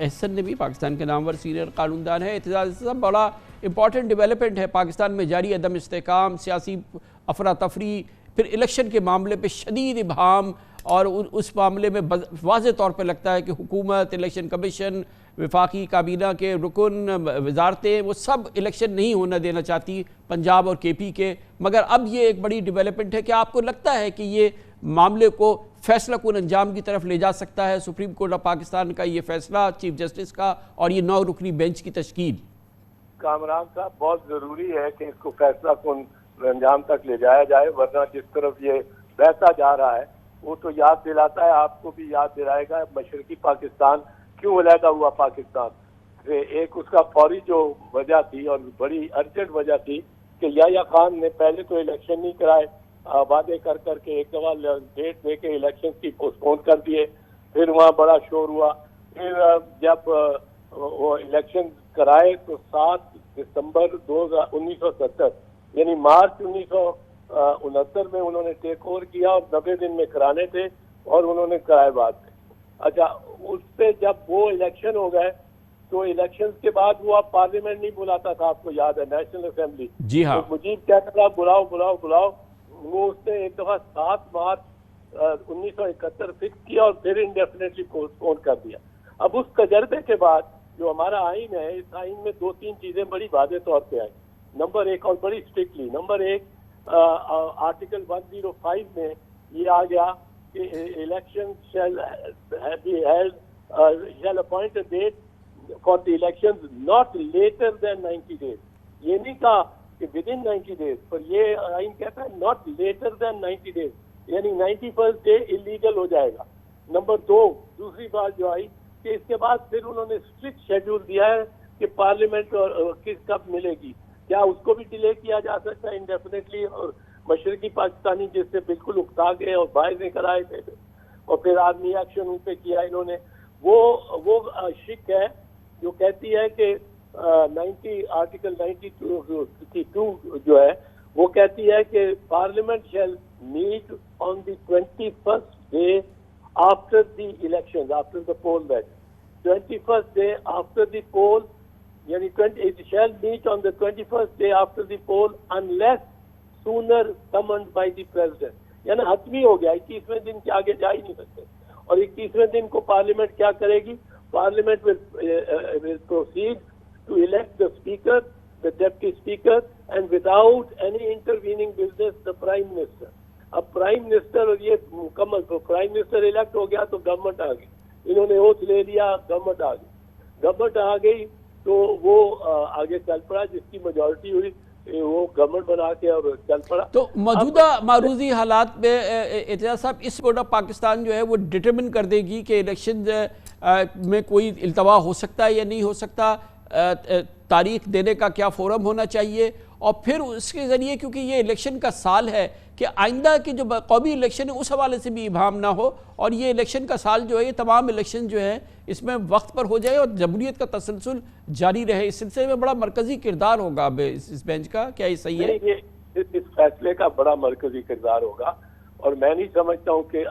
एहसन ने भी, पाकिस्तान के नामवर सीनियर कानूनदान है। एतजाज़ सब बड़ा इंपॉर्टेंट डेवलपमेंट है पाकिस्तान में जारी अदम इस्तेकाम, सियासी अफरा तफरी, फिर इलेक्शन के मामले पे शदीद इबहाम, और उस मामले में वाज़े तौर पर लगता है कि हुकूमत, इलेक्शन कमीशन, वफाकी काबीना के रुकन, वजारतें, वो सब इलेक्शन नहीं होना देना चाहती पंजाब और KP के। मगर अब ये एक बड़ी डेवलपमेंट है कि आपको लगता है कि ये मामले को फैसला कुन अंजाम की तरफ ले जा सकता है सुप्रीम कोर्ट ऑफ पाकिस्तान का ये फैसला, चीफ जस्टिस का, और ये 9 रुकनी बेंच की तश्कील? कामरान साहब, बहुत जरूरी है कि इसको फैसला कुन अंजाम तक ले जाया जाए, वरना जिस तरफ ये बहता जा रहा है वो तो याद दिलाता है, आपको भी याद दिलाएगा मशरकी पाकिस्तान क्यों अलहदा हुआ पाकिस्तान। एक उसका फौरी जो वजह थी और बड़ी अर्जेंट वजह थी कि याह्या खान ने पहले तो इलेक्शन नहीं कराए, वादे कर करके एक दफा डेट दे के इलेक्शन की पोस्टपोन कर दिए, फिर वहाँ बड़ा शोर हुआ। फिर जब वो इलेक्शन कराए तो 7 दिसंबर 1970 यानी मार्च 1969 में उन्होंने टेक ओवर किया और 90 दिन में कराने थे और उन्होंने कराए बाद में। अच्छा, उससे जब वो इलेक्शन हो गए तो इलेक्शन के बाद वो अब पार्लियामेंट नहीं बुलाता था, आपको याद है, नेशनल असेंबली। जी हाँ। तो मुजीब कहता था बुलाओ बुलाओ बुलाओ, वो उसने एक दफा 7 मार्च 1971 फिक्स किया और फिर इंडेफिनेटली पोस्टपोन कर दिया। अब उस तजर्बे के बाद जो हमारा आइन है, इस आइन में 2-3 चीजें बड़ी वाज़े तौर पे आई। नंबर 1, और बड़ी स्ट्रिक्टली, नंबर 1 आर्टिकल 105 में ये आ गया कि election shall appoint a date for the elections not later than 90 days। ये नहीं कहा कि within 90 days, पर ये आइन कहता है not later than 90 days, यानी 91st डे इलीगल हो जाएगा। नंबर 2, दूसरी बात जो आई कि इसके बाद फिर उन्होंने स्ट्रिक्ट शेड्यूल दिया है कि पार्लियामेंट और किस कब मिलेगी, क्या उसको भी डिले किया जा सकता है इंडेफिनेटली। और मशरकी पाकिस्तानी जिससे बिल्कुल उकता गए और बाहर निकल आए थे और फिर आर्मी एक्शन उन पे किया इन्होंने, वो शिक है जो कहती है कि आर्टिकल 92 जो है वो कहती है कि parliament shall meet on the 21st day after the election, after the poll that 21st day after the poll, यानी it shall meet on the 21st day after the poll unless sooner summoned by the president। यानी हतमी हो गया, 21वें दिन के आगे जा ही नहीं सकते। और 21वें दिन को पार्लियामेंट क्या करेगी? Parliament will proceed to elect the speaker, the deputy speaker, and without any intervening business the prime minister। अब प्राइम मिनिस्टर, और ये मुकम्मल, तो प्राइम मिनिस्टर इलेक्ट हो गया तो गवर्नमेंट आ गई, इन्होंने ओथ ले लिया, गवर्नमेंट आ गई। गवर्नमेंट आ गई तो वो आगे चल पड़ा, जिसकी मेजॉरिटी हुई वो गवर्नमेंट बना के और चल पड़ा। तो मौजूदा मारूजी हालात में एतजाज साहब, इस कोर्ट ऑफ पाकिस्तान जो है वो डिटरमिन कर देगी कि इलेक्शन में कोई इल्तवा हो सकता है या नहीं हो सकता, तारीख देने का क्या फोरम होना चाहिए, और फिर उसके ज़रिए, क्योंकि ये इलेक्शन का साल है, कि आइंदा की जो कौमी इलेक्शन है उस हवाले से भी इबाम ना हो, और ये इलेक्शन का साल जो है, ये तमाम इलेक्शन जो है इसमें वक्त पर हो जाए और जमहूरियत का तसलसल जारी रहे। इस सिलसिले में बड़ा मरकजी किरदार होगा अब इस बेंच का, क्या ये सही है? ये इस फैसले का बड़ा मरकजी किरदार होगा, और मैं नहीं समझता हूँ कि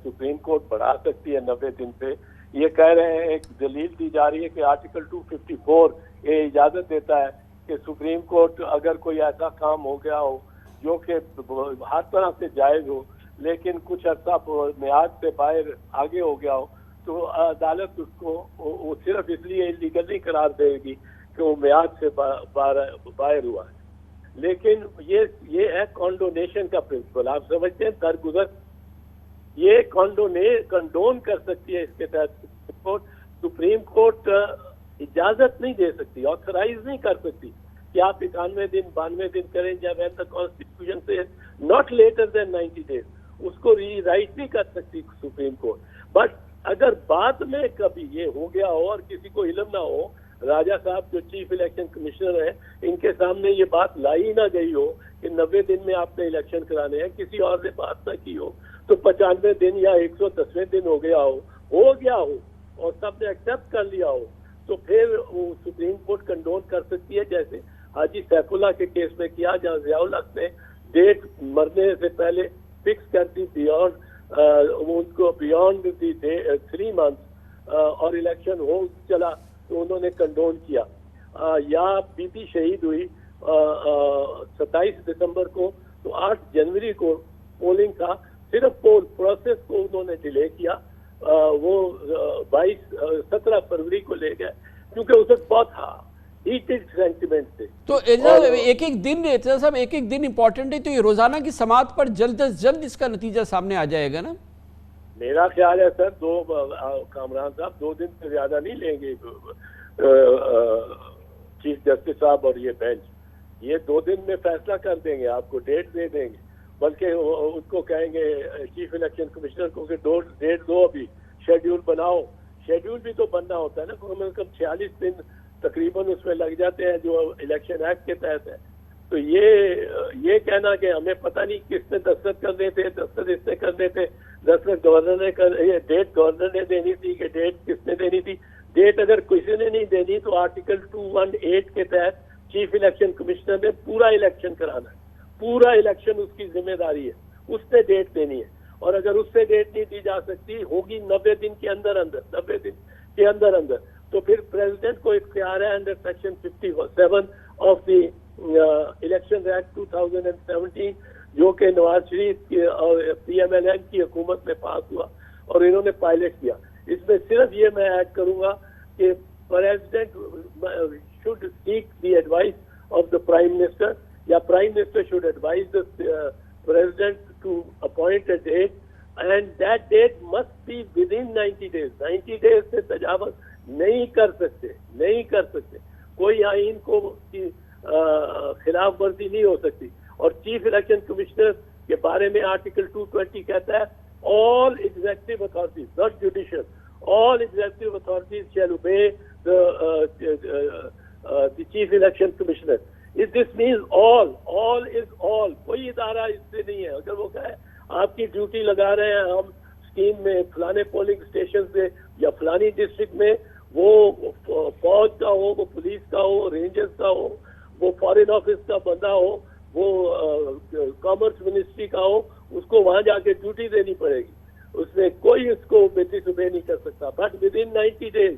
सुप्रीम कोर्ट बढ़ा सकती है 90 दिन से। ये कह रहे हैं, एक दलील दी जा रही है कि आर्टिकल 254 ये इजाजत देता है कि सुप्रीम कोर्ट अगर कोई ऐसा काम हो गया हो जो कि हर तरह से जायज हो लेकिन कुछ अर्सा मियाद से बाहर आगे हो गया हो, तो अदालत उसको वो सिर्फ इसलिए इलीगल नहीं करार देगी कि वो मियाद से बाहर हुआ है। लेकिन ये है कॉन्डोनेशन का प्रिंसिपल, आप समझते हैं, दरगुजर ये कंडोन कर सकती है। इसके तहत सुप्रीम कोर्ट इजाजत नहीं दे सकती, ऑथराइज नहीं कर सकती कि आप 91 दिन 92 दिन करें, जब द कॉन्स्टिट्यूशन से नॉट लेटर देन 90 डेज, उसको रीराइट नहीं कर सकती सुप्रीम कोर्ट। बट अगर बाद में कभी ये हो गया हो और किसी को इल्म ना हो, राजा साहब जो चीफ इलेक्शन कमिश्नर है, इनके सामने ये बात लाई ना गई हो कि 90 दिन में आपने इलेक्शन कराने हैं, किसी और ने बात ना की हो, तो 95 दिन या 110वें दिन हो गया हो और सबने एक्सेप्ट कर लिया हो, तो फिर वो सुप्रीम कोर्ट कंडोन कर सकती है, जैसे हाजी सैफुल्लाह के केस में किया, जहाँ ज़ियाउल हक ने डेट मरने से पहले फिक्स कर दी बियॉन्ड दी 3 months और इलेक्शन हो चला तो उन्होंने कंडोन किया। या बीती शहीद हुई 27 दिसंबर को, तो 8 जनवरी को पोलिंग था, सिर्फ पोल प्रोसेस को उन्होंने डिले किया। वो 17 फरवरी को ले गए क्योंकि उस वक्त बहुत हीटेड सेंटिमेंट थे। तो एक एक दिन साहब, एक एक दिन इंपॉर्टेंट है, तो ये रोजाना की समात पर जल्द से जल्द इसका नतीजा सामने आ जाएगा ना? मेरा ख्याल है सर, कामरान साहब 2 दिन से ज्यादा नहीं लेंगे चीफ जस्टिस साहब और ये बेंच। ये 2 दिन में फैसला कर देंगे, आपको डेट दे देंगे, बल्कि उनको कहेंगे चीफ इलेक्शन कमिश्नर को कि डेट दो, अभी शेड्यूल बनाओ। शेड्यूल भी तो बनना होता है ना, कम से कम 46 दिन तकरीबन उसमें लग जाते हैं जो इलेक्शन एक्ट के तहत है। तो ये कहना कि हमें पता नहीं किसने दस्तखत करने थे, दस्तखत इसने करने थे, दस्तखत गवर्नर ने कर, ये डेट गवर्नर ने देनी थी कि डेट किसने देनी थी। डेट अगर किसी ने नहीं देनी तो आर्टिकल 218 के तहत चीफ इलेक्शन कमिश्नर ने पूरा इलेक्शन कराना है, पूरा इलेक्शन उसकी जिम्मेदारी है, उसने डेट देनी है। और अगर उससे डेट नहीं दी जा सकती, होगी 90 दिन के अंदर अंदर, 90 दिन के अंदर अंदर, तो फिर प्रेसिडेंट को इख्तियार है under section 57 of the election act 2017, जो कि नवाज शरीफ और PMLN की हुकूमत में पास हुआ और इन्होंने पायलट किया। इसमें सिर्फ ये मैं ऐड करूंगा कि president should seek the advice of the prime minister, या prime minister should advise the president to appoint a date, and that date must be within 90 days. 90 days से तजावज नहीं कर सकते, कोई आइन को खिलाफ वर्जी नहीं हो सकती। और चीफ इलेक्शन कमिश्नर के बारे में आर्टिकल 220 कहता है, all executive authorities, not judicial, all executive authorities shall obey the chief election commissioner. इस this means all is all, कोई इदारा इससे नहीं है। अगर वो कहे आपकी ड्यूटी लगा रहे हैं हम स्कीम में फलाने पोलिंग स्टेशन से या फलानी डिस्ट्रिक्ट में, वो फौज का हो, वो पुलिस का हो, रेंजर्स का हो, वो फॉरेन ऑफिस का बंदा हो, वो कॉमर्स मिनिस्ट्री का हो, उसको वहां जाके ड्यूटी देनी पड़ेगी। उसमें कोई उसको डिसोबे नहीं कर सकता, बट विद इन 90 डेज।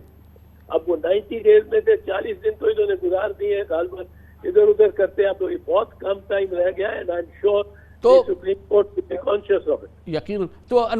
अब वो 90 डेज में से 40 दिन तो इन्होंने गुजार दिए हैं, साल भर इधर उधर करते हैं, अब तो ये बहुत कम टाइम रह गया है। And I am sure supreme court will be conscious of it. यकीन। तो अनवर